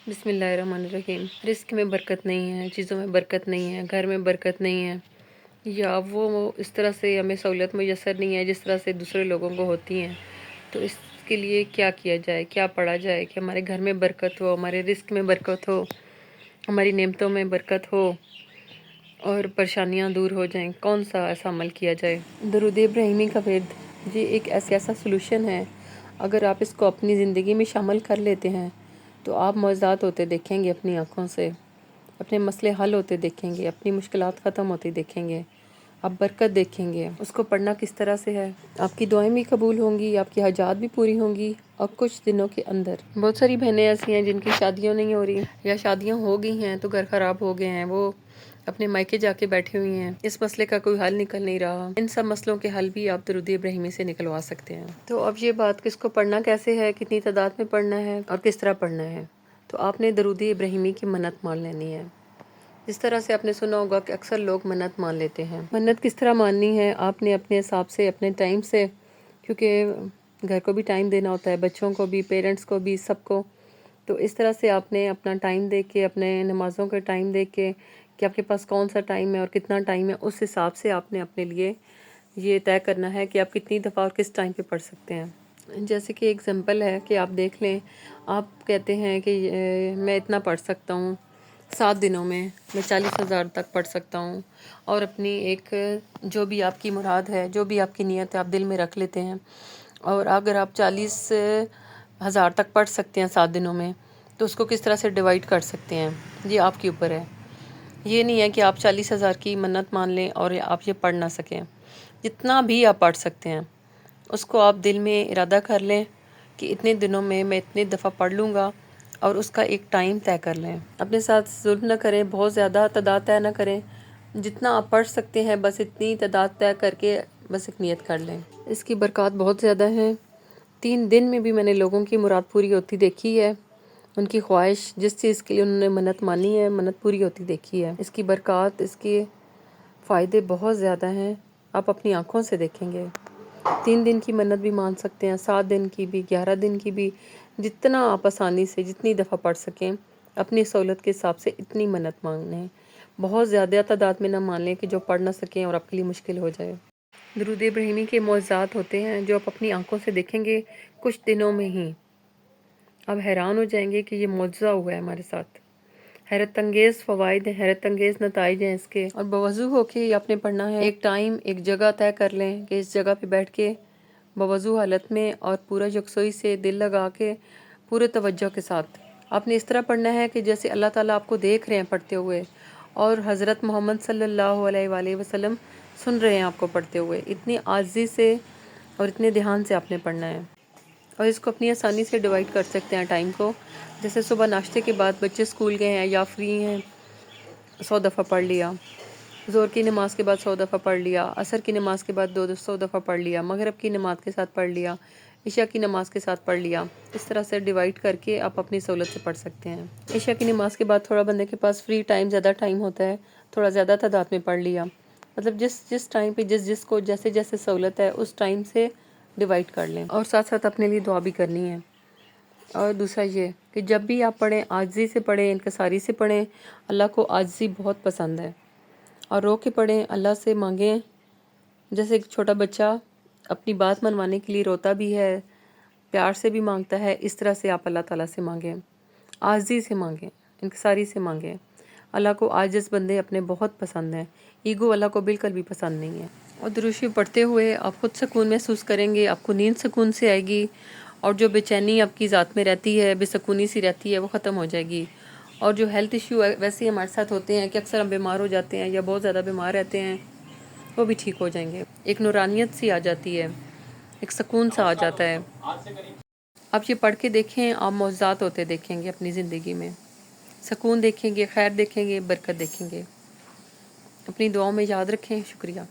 بسم اللہ الرحمن الرحیم۔ رزق میں برکت نہیں ہے، چیزوں میں برکت نہیں ہے، گھر میں برکت نہیں ہے، یا وہ اس طرح سے ہمیں سہولت میسر نہیں ہے جس طرح سے دوسرے لوگوں کو ہوتی ہیں، تو اس کے لیے کیا کیا جائے، کیا پڑھا جائے کہ ہمارے گھر میں برکت ہو، ہمارے رزق میں برکت ہو، ہماری نعمتوں میں برکت ہو اور پریشانیاں دور ہو جائیں؟ کون سا ایسا عمل کیا جائے؟ درود ابراہیمی کا ورد یہ ایک ایسا سلوشن ہے، اگر آپ اس کو اپنی زندگی میں شامل کر لیتے ہیں تو آپ معجزات ہوتے دیکھیں گے، اپنی آنکھوں سے اپنے مسئلے حل ہوتے دیکھیں گے، اپنی مشکلات ختم ہوتی دیکھیں گے، آپ برکت دیکھیں گے۔ اس کو پڑھنا کس طرح سے ہے؟ آپ کی دعائیں بھی قبول ہوں گی، آپ کی حاجات بھی پوری ہوں گی، اور کچھ دنوں کے اندر بہت ساری بہنیں ایسی ہیں جن کی شادیاں نہیں ہو رہی یا شادیاں ہو گئی ہیں تو گھر خراب ہو گئے ہیں، وہ اپنے مائکے جا کے بیٹھی ہوئی ہیں، اس مسئلے کا کوئی حل نکل نہیں رہا۔ ان سب مسئلوں کے حل بھی آپ درود ابراہیمی سے نکلوا سکتے ہیں۔ تو اب یہ بات کس کو پڑھنا کیسے ہے، کتنی تعداد میں پڑھنا ہے اور کس طرح پڑھنا ہے، تو آپ نے درود ابراہیمی کی منت مان لینی ہے۔ جس طرح سے آپ نے سنا ہوگا کہ اکثر لوگ منت مان لیتے ہیں۔ منت کس طرح ماننی ہے؟ آپ نے اپنے حساب سے، اپنے ٹائم سے، کیونکہ گھر کو بھی ٹائم دینا ہوتا ہے، بچوں کو بھی، پیرنٹس کو بھی، سب کو، تو اس طرح سے آپ نے اپنا ٹائم دیکھ کے، اپنے نمازوں کا ٹائم دیکھ کے کہ آپ کے پاس کون سا ٹائم ہے اور کتنا ٹائم ہے، اس حساب سے آپ نے اپنے لیے یہ طے کرنا ہے کہ آپ کتنی دفعہ اور کس ٹائم پہ پڑھ سکتے ہیں۔ جیسے کہ ایگزامپل ہے کہ آپ دیکھ لیں، آپ کہتے ہیں کہ میں اتنا پڑھ سکتا ہوں 7 دنوں میں 40,000 تک پڑھ سکتا ہوں، اور اپنی ایک جو بھی آپ کی مراد ہے، جو بھی آپ کی نیت ہے، آپ دل میں رکھ لیتے ہیں، اور اگر آپ 40,000 تک پڑھ سکتے ہیں 7 دنوں میں تو اس کو کس طرح سے ڈیوائیڈ کر سکتے ہیں، یہ آپ کے اوپر ہے۔ یہ نہیں ہے کہ آپ 40,000 کی منت مان لیں اور آپ یہ پڑھ نہ سکیں۔ جتنا بھی آپ پڑھ سکتے ہیں اس کو آپ دل میں ارادہ کر لیں کہ اتنے دنوں میں میں اتنے دفعہ پڑھ لوں گا، اور اس کا ایک ٹائم طے کر لیں۔ اپنے ساتھ ظلم نہ کریں، بہت زیادہ تعداد طے نہ کریں، جتنا آپ پڑھ سکتے ہیں بس اتنی تعداد طے کر کے بس ایک نیت کر لیں۔ اس کی برکات بہت زیادہ ہیں۔ 3 دن میں بھی میں نے لوگوں کی مراد پوری ہوتی دیکھی ہے، ان کی خواہش جس چیز کے لیے انہوں نے منت مانی ہے، منت پوری ہوتی دیکھی ہے۔ اس کی برکات، اس کے فائدے بہت زیادہ ہیں، آپ اپنی آنکھوں سے دیکھیں گے۔ 3 دن کی منت بھی مان سکتے ہیں، 7 دن کی بھی، 11 دن کی بھی، جتنا آپ آسانی سے جتنی دفعہ پڑھ سکیں، اپنی سہولت کے حساب سے اتنی منت مانگیں۔ بہت زیادہ تعداد میں نہ مان لیں کہ جو پڑھ نہ سکیں اور آپ کے لیے مشکل ہو جائے۔ درود ابراہیمی کے معجزات ہوتے ہیں جو آپ اپنی آنکھوں سے دیکھیں گے کچھ دنوں میں ہی، آپ حیران ہو جائیں گے کہ یہ معجزہ ہوا ہے ہمارے ساتھ۔ حیرت انگیز فوائد ہیں، حیرت انگیز نتائج ہیں اس کے، اور بوضو ہو کے یہ آپ نے پڑھنا ہے۔ ایک ٹائم، ایک جگہ طے کر لیں کہ اس جگہ پہ بیٹھ کے بوضو حالت میں اور پورا یکسوئی سے دل لگا کے پورے توجہ کے ساتھ آپ نے اس طرح پڑھنا ہے کہ جیسے اللہ تعالیٰ آپ کو دیکھ رہے ہیں پڑھتے ہوئے، اور حضرت محمد صلی اللہ علیہ وآلہ وسلم سن رہے ہیں آپ کو پڑھتے ہوئے۔ اتنی عاجزی سے اور اتنے دھیان سے آپ نے پڑھنا ہے، اور اس کو اپنی آسانی سے ڈیوائیڈ کر سکتے ہیں ٹائم کو۔ جیسے صبح ناشتے کے بعد بچے اسکول گئے ہیں یا فری ہیں، 100 دفعہ پڑھ لیا، ظہر کی نماز کے بعد 100 دفعہ پڑھ لیا، عصر کی نماز کے بعد 200 دفعہ پڑھ لیا، مغرب کی نماز کے ساتھ پڑھ لیا، عشاء کی نماز کے ساتھ پڑھ لیا۔ اس طرح سے ڈیوائیڈ کر کے آپ اپنی سہولت سے پڑھ سکتے ہیں۔ عشاء کی نماز کے بعد تھوڑا بندے کے پاس فری ٹائم، زیادہ ٹائم ہوتا ہے، تھوڑا زیادہ تعداد میں پڑھ لیا، مطلب جس ٹائم پہ جس کو جیسے جیسے سہولت ہے اس ٹائم سے ڈیوائیڈ کر لیں، اور ساتھ ساتھ اپنے لیے دعا بھی کرنی ہے۔ اور دوسرا یہ کہ جب بھی آپ پڑھیں عاجزی سے پڑھیں، انکساری سے پڑھیں۔ اللہ کو عاجزی بہت پسند ہے، اور رو کے پڑھیں، اللہ سے مانگیں۔ جیسے ایک چھوٹا بچہ اپنی بات منوانے کے لیے روتا بھی ہے، پیار سے بھی مانگتا ہے، اس طرح سے آپ اللہ تعالیٰ سے مانگیں، عاجزی سے مانگیں، انکساری سے مانگیں۔ اللہ کو عاجز بندے اپنے بہت پسند ہیں، ایگو اللہ کو بالکل بھی پسند نہیں ہے۔ اور درود شریف پڑھتے ہوئے آپ خود سکون محسوس کریں گے، آپ کو نیند سکون سے آئے گی، اور جو بے چینی آپ کی ذات میں رہتی ہے، بے سکونی سی رہتی ہے، وہ ختم ہو جائے گی۔ اور جو ہیلتھ ایشو ویسے ہمارے ساتھ ہوتے ہیں کہ اکثر ہم بیمار ہو جاتے ہیں یا بہت زیادہ بیمار رہتے ہیں، وہ بھی ٹھیک ہو جائیں گے۔ ایک نورانیت سی آ جاتی ہے، ایک سکون سا آ جاتا ہے۔ آپ یہ پڑھ کے دیکھیں، آپ معجزات ہوتے دیکھیں گے اپنی زندگی میں، سکون دیکھیں گے، خیر دیکھیں گے، برکت دیکھیں گے۔ اپنی دعاؤں میں یاد رکھیں۔ شکریہ۔